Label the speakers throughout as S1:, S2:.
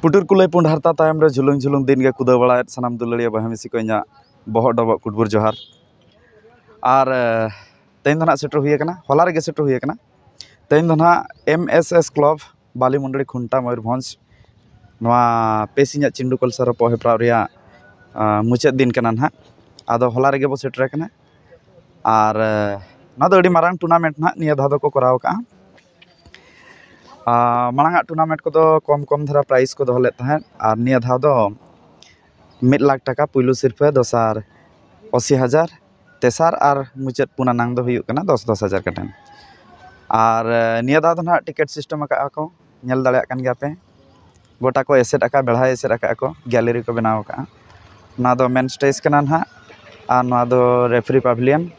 S1: पुटुर कुलय पुंडहारता तायम रे झुलुंग झुलुंग दिन के कुदा बड़ा सनाम दुलड़िया बहमिसी को इना बहत डबक कुटबुर जोहार और तेन दो सेटर हुई हला रे सेटर हुई तेन दो MSS क्लब बाली मुंडड़ी खुंटा मयूरभंज पेसिंग चिंडू कलसर रपो हेप्रा मुचाद दिन ना आदो हला रे बो सेटर और अड़ी मारांग टूर्नामेंट ना निया धाव को कराव का मांगा टूर्नामेंट को कम कम धारा प्राइज को दोले और निया धाव दो 1 लाख टाका पुलू सिरफे दसार 80,000 तेसार और मुचाद पुना नांग दो हुयुग कना 10,000 कटेन और निया धाव दो टिकेट सिस्टम का को नेल दाड़े कान गया पे गोटा को एसेट आका बेढ़ा एसेट आका को गैलरी को बनाव का ना दो मेन स्टेज कना ना और ना दो रेफरी पवेलियन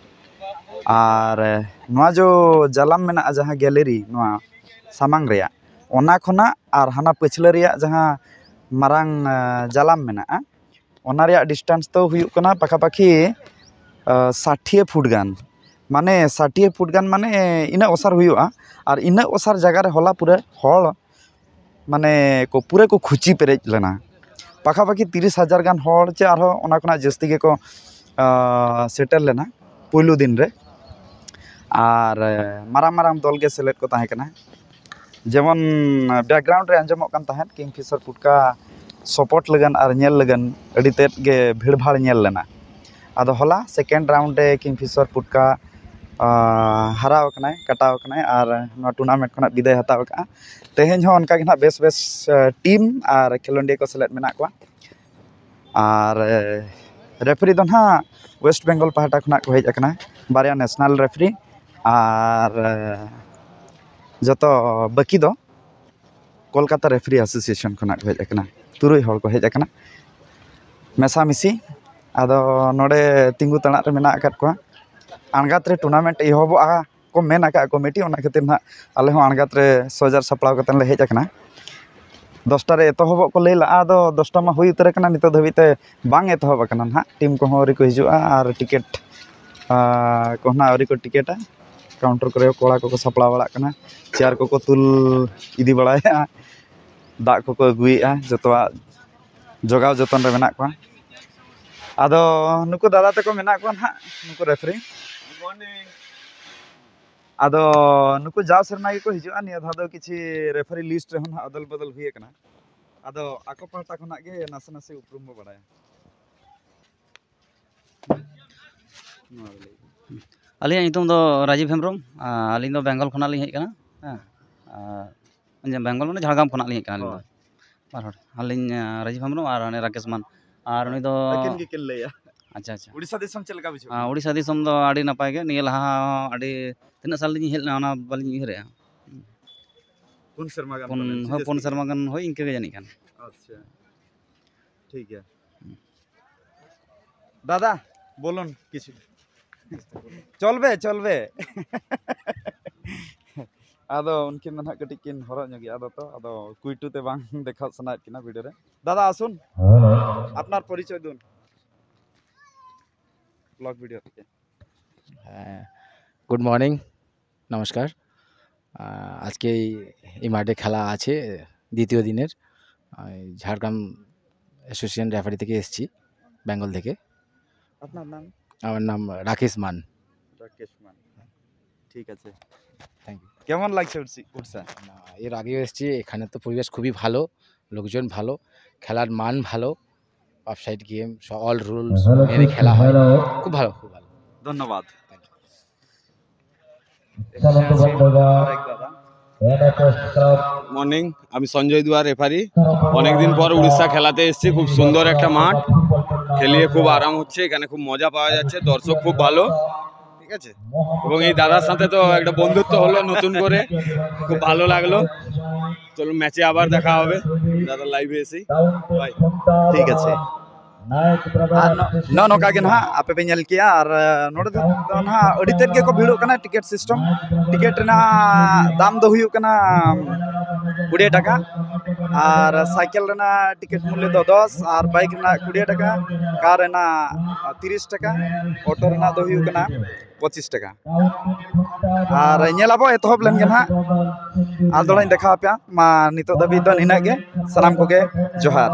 S1: और ना जो जालाम में जहाँ गैलरी ना सामांग रेया ओना खोना और हाना पछला रेया जहाँ मारांग जालाम में ओना रेया डिस्टेंस तो हुयुग कना पाखापाखि 60 फुट गान माने 60 फुट गान माने इना ओसार हुयुगा और इना ओसार जगह रे होला पूरा हल माने को पूरे को खुची पेरेज लेना पाखापाखि 30,000 गान हल चे आरो ओना कोना जस्ती के को सेटल लेना पुलू दिन रे और मारांग मारांग दल के सेलेक्ट को ताहे कना जेमन बैकग्राउंड रे अंजमोग कान ताहेन किंगफिशर पुटका सपोर्ट लगन और नेल लगन अड़ी तेज गे भीड़ भाड़ नेल लेना आदो हला सेकेंड राउंड रे किंगफिशर पुटका हराव कनाय कटाव कनाय और ना टूर्नामेंट खना विदाय हताव का तेहेन हो उनका गे बेस बेस टीम और खेलोंडिया को सेलेक्ट मेना को और रेफरी दो ना वेस्ट बेंगल पाहटा खना को हेज अकना बारिया नेशनल रेफरी और जतो बाकी दो कोलकाता रेफरी एसोसिएशन खना को हेज अकना तुरुई हल को हेज अकना मेसा मिसी आदो नोडे तिंगु तणा रे मेना अकात को अणगात रे टूर्नामेंट एहबोआ को मेन अका कमिटी ओना खातिर ना आले हो अणगात रे सोजार सपड़ाव कतन ले हेज अकना 10टा रे एतहब को लैला आदो 10टा मा हुई उतर कना नित धबिते बांग एतहब कना ना टीम को हरी को हिजुआ और टिकेट को ना हरी को टिकेटा काउंटर करे कोड़ा को सपड़ा बड़ा कना चेयर को तुल इदी बड़ाया दा को अगुएआ जतवा जोगाव जतन रे मेना को आदो नुको दादा तको मेना को ना नुको रेफरी आदो नुको जाव शर्मा को हिजुआ निया धादो किछि रेफरी लिस्ट रे ना अदल बदल हुई कना आदो आको पाटा खना गे नासे नासे उपरुम बो बड़ाया
S2: अलिया नितुम दो राजीव हेम्ब्रम अलिंग दो बेंगल खना लिं हेज कना हां बेंगल माने झाड़ग्राम खना लिं हेज कना लिंग दो बार हर अलिंग राजीव हेम्ब्रम और अने राकेश मान और उनी दो
S1: अकिन के किन लैया
S2: अच्छा अच्छा
S1: उड़ीसा दिसम चलका बुझो
S2: उड़ीसा दिसम दो आडी नपाय गे निया लहा आडी तिना साल लिं हेलना ओना बालिं उहरे
S1: पुन शर्मा
S2: गान होय इनके गे जानि कान
S1: अच्छा ठीक है दादा बोलन किछु चलबे चलबे आदो उनकिन ना कटी किन हरो नगी आदो तो आदो कुइटू ते बांग देखा सना किना वीडियो रे दादा आसुन आपनार परिचय दुन ब्लॉग वीडियो के
S3: गुड मॉर्निंग नमस्कार आज के माठे खेला आछे द्वितीय दिनेर झाड़ग्राम एसोसिएशन रेफारी থেকে এসেছি বেঙ্গল থেকে
S1: আপনার নাম
S3: আমার নাম রাকেশ মান
S1: ঠিক আছে
S3: থ্যাংক ইউ
S1: কেমন লাগছে উড়সা
S3: এর আগেও এসেছি এখানে তো পরিবেশ খুবই ভালো লোকজন ভালো খেলার মান ভালো অফসাইড গেম অল রুলস মেনে খেলা হয় খুব ভালো
S1: ধন্যবাদ
S4: মর্নিং আমি সঞ্জয় দুয়ার রেফারি অনেকদিন পর উড়িষ্যা খেলাতে এসেছি খুব সুন্দর একটা মাঠ খেলিয়ে খুব আরাম হচ্ছে এখানে খুব মজা পাওয়া যাচ্ছে দর্শক খুব ভালো ঠিক আছে এবং এই দাদার সাথে তো একটা বন্ধুত্ব হলো নতুন করে খুব ভালো লাগলো চলো ম্যাচে আবার দেখা হবে দাদা লাইভে এসেই বাই
S1: ঠিক আছে नो नोका के ना आपे पे नेल किया और नोडे दो ना अडी तेज के को भिड़ो कना टिकट सिस्टम टिकट ना दाम दो हुयु कना 20 टाका और साइकिल रेना टिकट मूल्य दो 10 और बाइक रेना 20 टाका कार रेना 30 टाका ऑटो रेना दो हुयु कना 25 টাকা আর ñelabo etohob len gen ha adolañ dekha apya ma nito dabi do nina ge sanam koge johar